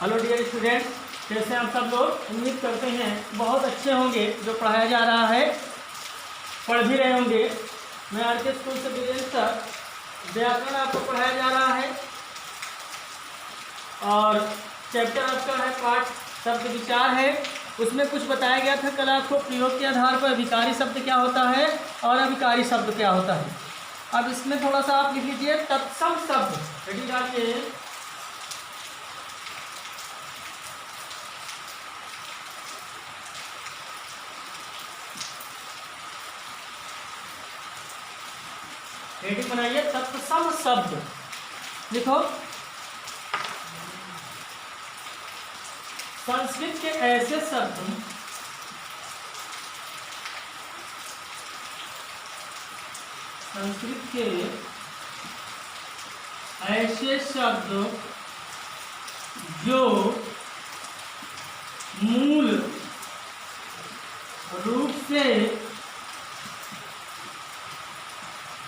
Hello dear students, कैसे आप सब लोग। उम्मीद करते हैं बहुत अच्छे होंगे। जो पढ़ाया जा रहा है पढ़ भी रहे होंगे। मैं आर के स्कूल से वीरेंद्र सर व्याकरण आपको पढ़ाया जा रहा है और चैप्टर आपका है पाठ शब्द विचार है। उसमें कुछ बताया गया था कल आपको प्रयोग के आधार पर विकारी शब्द क्या होता है और अविकारी शब्द क्या होता है। अब इसमें थोड़ा सा आप लिख लीजिए तत्सम शब्द। रेडी डालिए। हेडिंग बनाइए तत्सम शब्द। लिखो संस्कृत के ऐसे शब्द जो मूल रूप से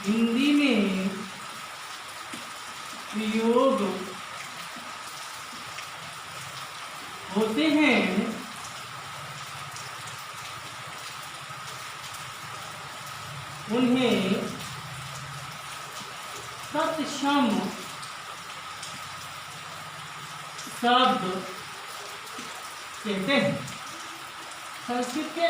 हिंदी में प्रयोग होते हैं उन्हें तत्सम शब्द कहते हैं। संस्कृत के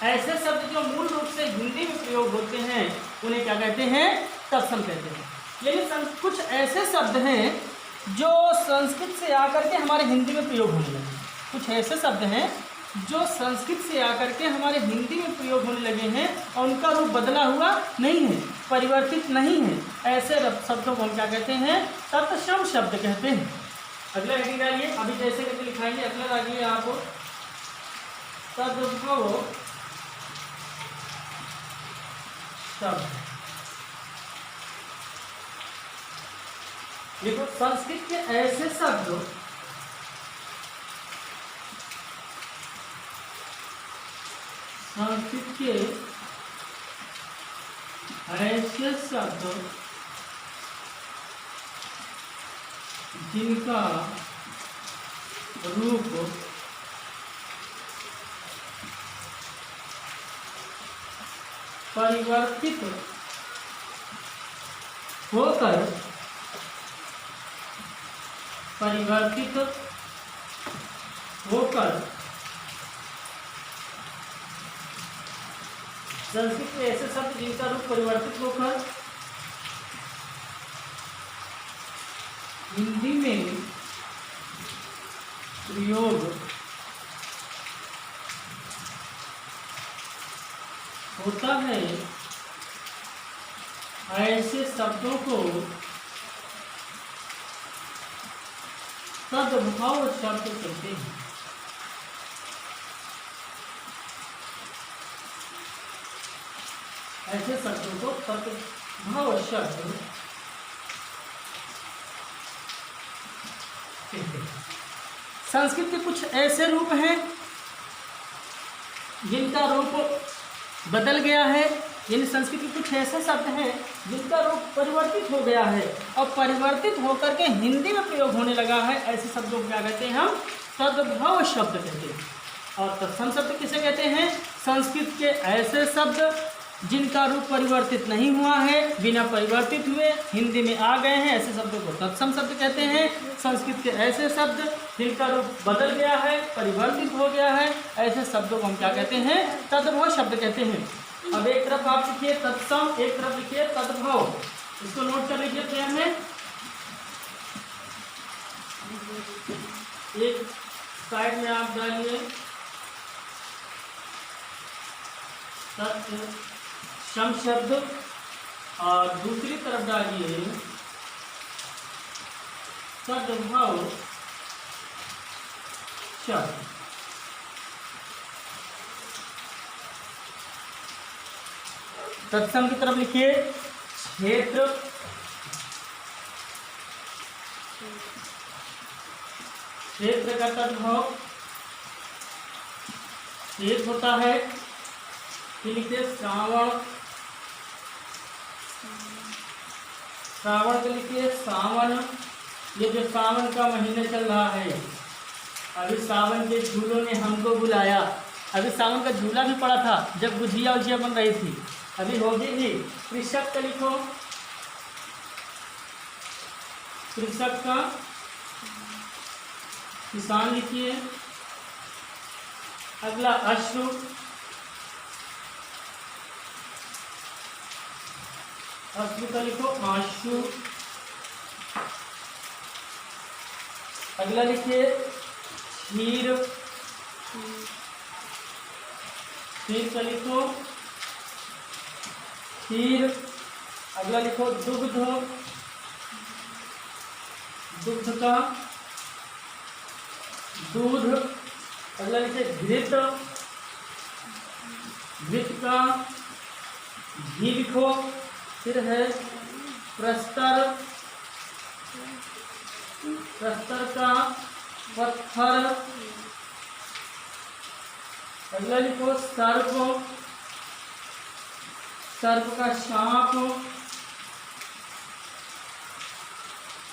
ऐसे शब्द जो मूल रूप से हिंदी में प्रयोग होते हैं उन्हें क्या कहते हैं? तत्सम कहते हैं। लेकिन कुछ ऐसे शब्द हैं जो संस्कृत से आकर के हमारे हिंदी में प्रयोग होने लगे। कुछ ऐसे शब्द हैं जो संस्कृत से आकर के हमारे हिंदी में प्रयोग होने लगे हैं और उनका रूप बदला हुआ नहीं है, परिवर्तित नहीं है। ऐसे शब्दों को हम क्या कहते हैं? तत्सम शब्द कहते हैं। अगला हेडिंग डालिए। अभी जैसे करके लिखाएंगे अगला डालिए आप तद्भव शब्द। देखो संस्कृत के ऐसे शब्द जिनका रूप परिवर्तित होकर संस्कृत के ऐसे शब्द जिनका रूप परिवर्तित होकर हिंदी में प्रयोग होता है, ऐसे शब्दों को तद्भव शब्द कहते हैं। ऐसे शब्दों को तद्भव शब्द कहते हैं। संस्कृत के कुछ ऐसे रूप हैं जिनका रूप बदल गया है। यानी संस्कृत के कुछ ऐसे शब्द हैं जिनका रूप परिवर्तित हो गया है और परिवर्तित होकर के हिंदी में प्रयोग होने लगा है। ऐसे शब्दों को क्या कहते हैं? हम तद्भव शब्द कहते हैं। और तत्सम शब्द किसे कहते हैं? संस्कृत के ऐसे शब्द जिनका रूप परिवर्तित नहीं हुआ है, बिना परिवर्तित हुए हिंदी में आ गए हैं, ऐसे शब्दों को तत्सम शब्द कहते हैं। संस्कृत के ऐसे शब्द जिनका रूप बदल गया है, परिवर्तित हो गया है, ऐसे शब्दों को हम क्या कहते हैं? तद्भव शब्द कहते हैं। अब एक तरफ आप लिखिए तत्सम, एक तरफ लिखिए तद्भव। इसको नोट कर लीजिए पेन में। एक साइड में आप डालिए तत्सम शब्द और दूसरी तरफ डालिए तद्भव शब्द। तत्सम की तरफ लिखिए क्षेत्र, क्षेत्र का तद्भव एक होता है। फिर लिखिए श्रावण, श्रावण के लिखिए सावन, ये जो सावन का महीना चल रहा है, अभी सावन के झूलों ने हमको बुलाया। अभी सावन का झूला भी पड़ा था जब गुजिया उजिया बन रही थी, अभी होगी भी। कृषक का लिखो, कृषक का किसान लिखिए। अगला अश्रु, अश्रु का लिखो आंसू। अगला लिखिए क्षीर, क्षीर का लिखो क्षीर। अगला लिखो दुग्ध, दुग्ध का दूध। अगला लिखिए घृत, घृत का घी लिखो। फिर है प्रस्तर, प्रस्तर का पत्थर। अगला लिखो सर्प, सर्प का सांप।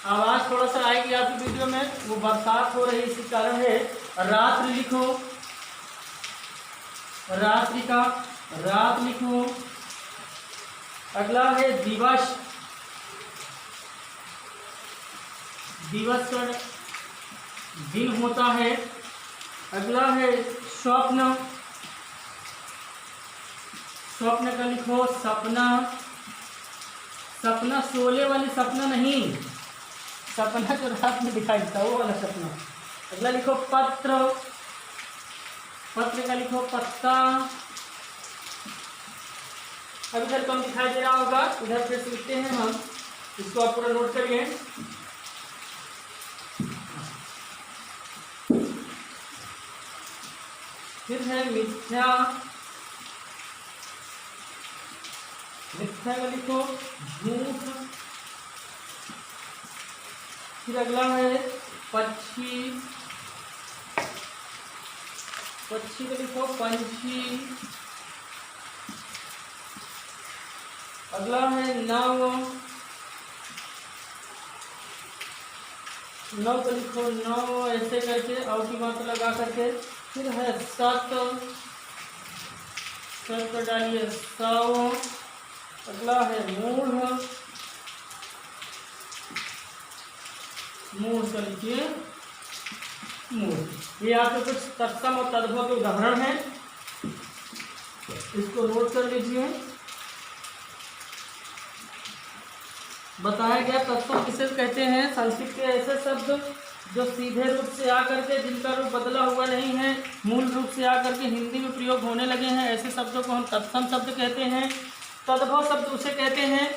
आवाज थोड़ा सा आएगी आपकी वीडियो में, वो बरसात हो रही इसी कारण है। रात्रि लिखो, रात्रि का रात लिखो। अगला है दिवस, दिवस का दिन होता है। अगला है स्वप्न, स्वप्न का लिखो सपना। सपना सोले वाली सपना नहीं, सपना जो रात में दिखाई देता वो वाला सपना। अगला लिखो पत्र, पत्र का लिखो पत्ता। अब इधर कम दिखाई दे रहा होगा, इधर फिर से लिखते हैं हम, इसको आप पूरा नोट करिए। फिर है मिथ्या, मिथ्या का लिखो झूठ। फिर अगला है पक्षी, पक्षी का लिखो पंछी। अगला है नव, नव का लिखो नव ऐसे करके और की मात्रा लगा करके। फिर है सत, सत का डालिए सौ। अगला है मूढ़, मूढ़ का लिखिए मूढ़। ये आपके कुछ तत्सम और तद्भव के उदाहरण हैं, इसको नोट कर लीजिए। बताया गया तत्सम किसे कहते हैं? संस्कृत के ऐसे शब्द जो सीधे रूप से आकर के जिनका रूप बदला हुआ नहीं है, मूल रूप से आकर के हिंदी में प्रयोग होने लगे हैं, ऐसे शब्दों को हम तत्सम शब्द कहते हैं। तद्भव शब्द उसे कहते हैं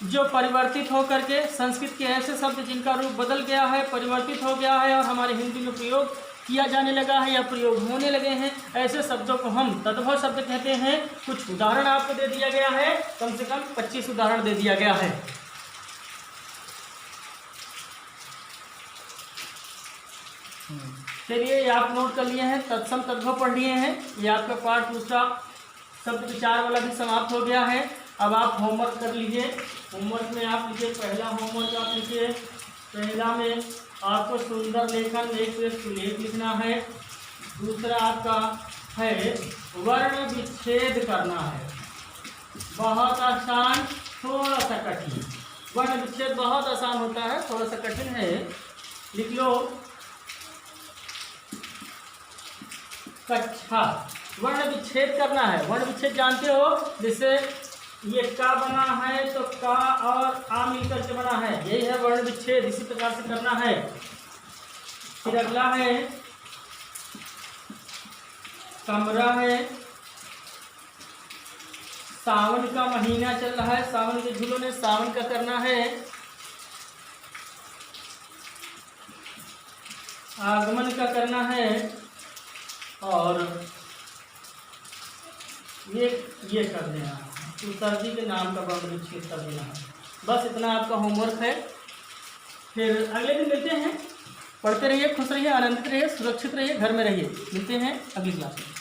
जो परिवर्तित होकर के संस्कृत के ऐसे शब्द जिनका रूप बदल गया है, परिवर्तित हो गया है और हमारे हिंदी में प्रयोग किया जाने लगा है या प्रयोग होने लगे हैं, ऐसे शब्दों को हम तद्भव शब्द कहते हैं। कुछ उदाहरण आपको दे दिया गया है, कम से कम 25 उदाहरण दे दिया गया है। चलिए ये आप नोट कर लिए हैं, तत्सम तद्भव पढ़ लिए हैं। ये आपका पाठ दूसरा शब्द विचार वाला भी समाप्त हो गया है। अब आप होमवर्क कर लीजिए। होमवर्क में आप लिखिए, पहला होमवर्क आप लिखिए, पहला में आपको सुंदर लेखन एक से सुलेख लिखना है। दूसरा आपका है वर्ण विच्छेद करना है, बहुत आसान थोड़ा सा कठिन। वर्ण विच्छेद बहुत आसान होता है, थोड़ा सा कठिन है, लिख लो। कक्षा, वर्ण विच्छेद करना है। वर्ण विच्छेद जानते हो, जैसे ये का बना है तो का और आ मिलकर के बना है, यही है वर्ण विच्छेद, इसी प्रकार से करना है। फिर अगला है कमरा है, सावन का महीना चल रहा है, सावन के झूलों ने सावन का करना है। आगमन का करना है और ये कर देना, उत्सर्जी के नाम का वर्ण विच्छेद कर देना है। बस इतना आपका होमवर्क है। फिर अगले दिन मिलते हैं। पढ़ते रहिए, खुश रहिए, आनंदित रहिए, सुरक्षित रहिए, घर में रहिए। मिलते हैं अगली क्लास में।